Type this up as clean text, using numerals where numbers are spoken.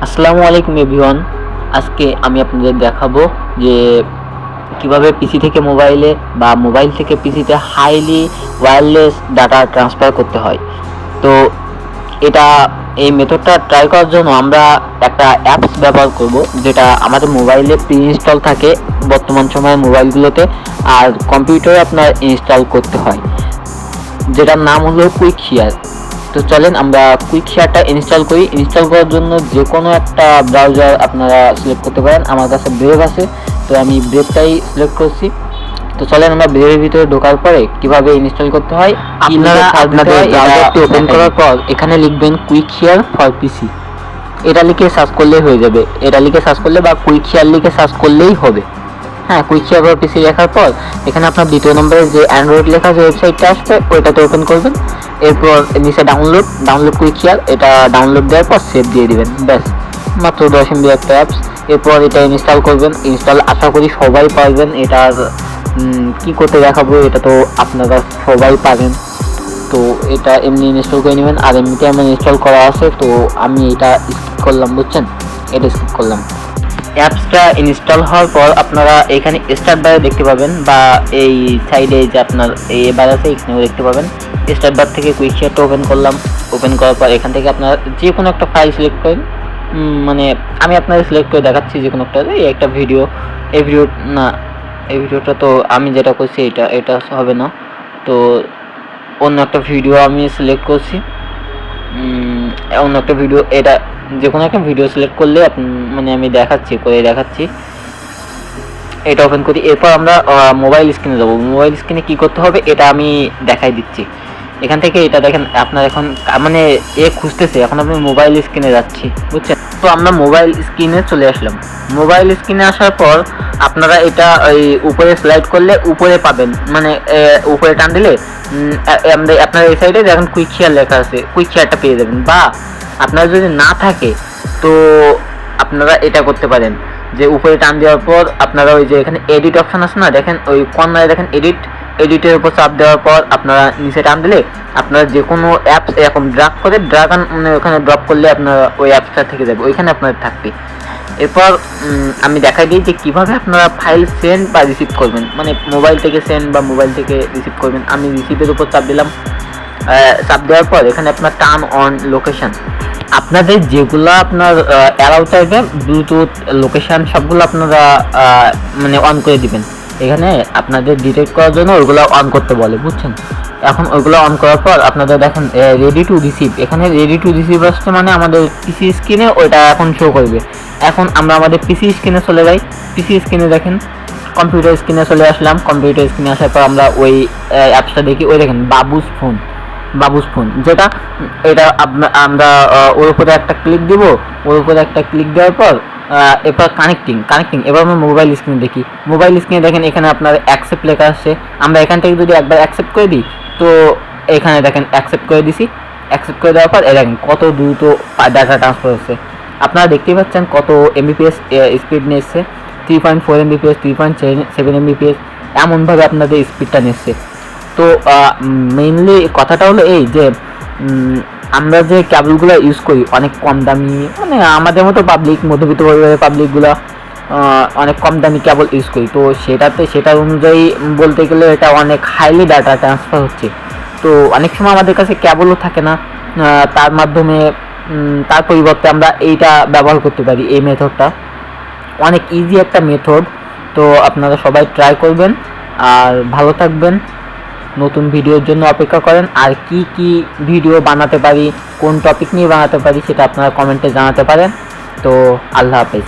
আসসালামু আলাইকুম এভরিওয়ান। আজকে আমি আপনাদের দেখাবো যে কিভাবে পিসি থেকে মোবাইলে বা মোবাইল থেকে পিসিতে হাইলি ওয়্যারলেস ডাটা ট্রান্সফার করতে হয়। তো এই মেথডটা ট্রাই করার জন্য আমরা একটা অ্যাপস ব্যবহার করব, যেটা আমাদের মোবাইলে প্রি ইনস্টল থাকে বর্তমান সময়ে মোবাইলগুলোতে, আর কম্পিউটারে আপনার ইনস্টল করতে হয়, যেটার নাম হলো কুইক শেয়ার। তো চলেন আমরা কুইক শেয়ারটা ইনস্টল করি। ইনস্টল করার জন্য যে কোনো একটা ব্রাউজার আপনারা সিলেক্ট করতে পারেন। আমার কাছে ব্রেভ আছে, তো আমি ব্রেভটাই সিলেক্ট করছি। তো চলেন আমরা ব্রেভের ভিতরে ঢোকার পরে কিভাবে ইনস্টল করতে হয় আপনারা আপনাদের ব্রাউজারটি ওপেন করার পর এখানে লিখবেন কুইক শেয়ার ফর পিসি। এটা লিখে সার্চ করলেই হয়ে যাবে। এটা লিখে সার্চ করলে বা কুইক শেয়ার লিখে সার্চ করলেই হবে। হ্যাঁ, কুইক শেয়ার ফর পিসি লেখার পর এখানে আপনার দ্বিতীয় নম্বরে যে অ্যান্ড্রয়েড লেখা যে ওয়েবসাইটটা আসবে ওইটাতে ওপেন করবেন। এরপর নিচে ডাউনলোড কুইক শেয়ার, এটা ডাউনলোড দেওয়ার পর সেভ দিয়ে দিবেন। ব্যাস, মাত্র 10 MB একটা অ্যাপস। এরপর এটা ইনস্টল করবেন। ইনস্টল আশা করি সবাই পারবেন। এটার কি করতে দেখাবো, এটা তো আপনারা সবাই পারেন। তো এটা এমনি ইনস্টল করে নেবেন, আর এমনিতে আমার ইনস্টল করা আছে, তো আমি এটা স্কিপ করলাম, বুঝছেন, এটা স্কিপ করলাম। অ্যাপসটা ইনস্টল হওয়ার পর আপনারা এখানে স্টার্ট বারে দেখতে পাবেন, বা এই সাইডে যে আপনার এই বার আছে এখানেও দেখতে পাবেন। স্টার্ট বার থেকে কুইক শেয়ারটা ওপেন করলাম। ওপেন করার পর এখান থেকে আপনারা যে কোনো একটা ফাইল সিলেক্ট করেন। মানে আমি আপনাদের সিলেক্ট করে দেখাচ্ছি যে কোনো একটা, এই একটা ভিডিও, এই ভিডিওটা তো আমি যেটা করছি এটা হবে না, তো অন্য একটা ভিডিও আমি সিলেক্ট করছি। অন্য একটা ভিডিও, এটা যে কোনো একটা ভিডিও সিলেক্ট করলে মানে আমি দেখাচ্ছি। এটা ওপেন করি। এরপর আমরা মোবাইল স্ক্রিনে যাবো। মোবাইল স্ক্রিনে কি করতে হবে এটা আমি দেখাই দিচ্ছি। এখান থেকে এটা দেখেন, আপনার এখন মানে খুঁজতেছে, এখন আমি মোবাইল স্ক্রিনে যাচ্ছি, বুঝছেন। তো আমরা মোবাইল স্ক্রিনে চলে আসলাম। মোবাইল স্ক্রিনে আসার পর আপনারা এটা ওই উপরে স্লাইড করলে উপরে পাবেন, মানে উপরে টান দিলে আপনার এই সাইডে দেখেন কুইক শেয়ার লেখা আছে, কুইক শেয়ারটা পেয়ে যাবেন। বা আপনার যদি না থাকে তো আপনারা এটা করতে পারেন যে উপরে টান দেওয়ার পর আপনারা ওই যে এখানে এডিট অপশন আছে না, দেখেন ওই কর্নারে দেখেন এডিটের উপর চাপ দেওয়ার পর আপনারা নিচে টান দিলে আপনারা যে কোনো অ্যাপস এরকম মানে ওখানে ড্রপ করলে আপনারা ওই অ্যাপসটা থেকে যাবে, ওইখানে আপনাদের থাকবে। এরপর আমি দেখাই দিই যে কীভাবে আপনারা ফাইল সেন্ড বা রিসিভ করবেন, মানে মোবাইল থেকে সেন্ড বা মোবাইল থেকে রিসিভ করবেন। আমি রিসিভের উপর চাপ দিলাম। চাপ দেওয়ার পর এখানে আপনার টার্ন অন লোকেশন, আপনাদের যেগুলো আপনার অ্যালাউ চাইবে ব্লুটুথ লোকেশন সবগুলো আপনারা মানে অন করে দিবেন। এখানে আপনাদের ডিটেক্ট করার জন্য ওইগুলো অন করতে বলে, বুঝছেন। এখন ওইগুলো অন করার পর আপনাদের দেখেন রেডি টু রিসিভ, এখানে রেডি টু রিসিভ আসছে, মানে আমাদের পিসি স্ক্রিনে ওইটা এখন শো করবে। এখন আমরা আমাদের পিসি স্ক্রিনে চলে যাই। পিসি স্ক্রিনে দেখেন কম্পিউটার স্ক্রিনে চলে আসলাম। কম্পিউটার স্ক্রিনে আসার পর আমরা ওই অ্যাপসটা দেখি। ওই দেখেন বাবুস ফোন, যেটা এটা আমরা ওর উপরে একটা ক্লিক দিব। ওর উপরে একটা ক্লিক দেওয়ার পর এরপর কানেক্টিং। এবার আমরা মোবাইল স্ক্রিনে দেখি। মোবাইল স্ক্রিনে দেখেন এখানে আপনার অ্যাকসেপ্ট লেখা আসছে। আমরা এখান থেকে যদি একবার অ্যাকসেপ্ট করে দিই, তো এখানে দেখেন অ্যাকসেপ্ট করে দিছি। অ্যাকসেপ্ট করে দেওয়ার পর দেখেন কত দ্রুত ডাটা ট্রান্সফার হচ্ছে। আপনারা দেখতেই পাচ্ছেন কত এমবিপিএস স্পিড নিচ্ছে, 3.4 MBPS, 3.7 MBPS, এমনভাবে আপনাদের স্পিডটা নিচ্ছে। তো মেইনলি কথাটা হলো এই যে আমরা যে কেবলগুলো ইউজ করি অনেক কম দামি, মানে আমাদের মতো মধ্যবিত্ত পরিবারের পাবলিকগুলো অনেক কম দামি কেবল ইউজ করি। তো সেটার অনুযায়ী বলতে গেলে এটা অনেক হাইলি ডাটা ট্রান্সফার হচ্ছে। তো অনেক সময় আমাদের কাছে কেবলও থাকে না, তার মাধ্যমে তার পরিবর্তে আমরা এইটা ব্যবহার করতে পারি। এই মেথডটা অনেক ইজি একটা মেথড। তো আপনারা সবাই ট্রাই করবেন আর ভালো থাকবেন। নতুন ভিডিওর জন্য অপেক্ষা করেন। আর কি ভিডিও বানাতে পারি, কোন টপিক নিয়ে বানাতে পারি সেটা আপনারা কমেন্টে জানাতে পারেন। তো আল্লাহ হাফেজ।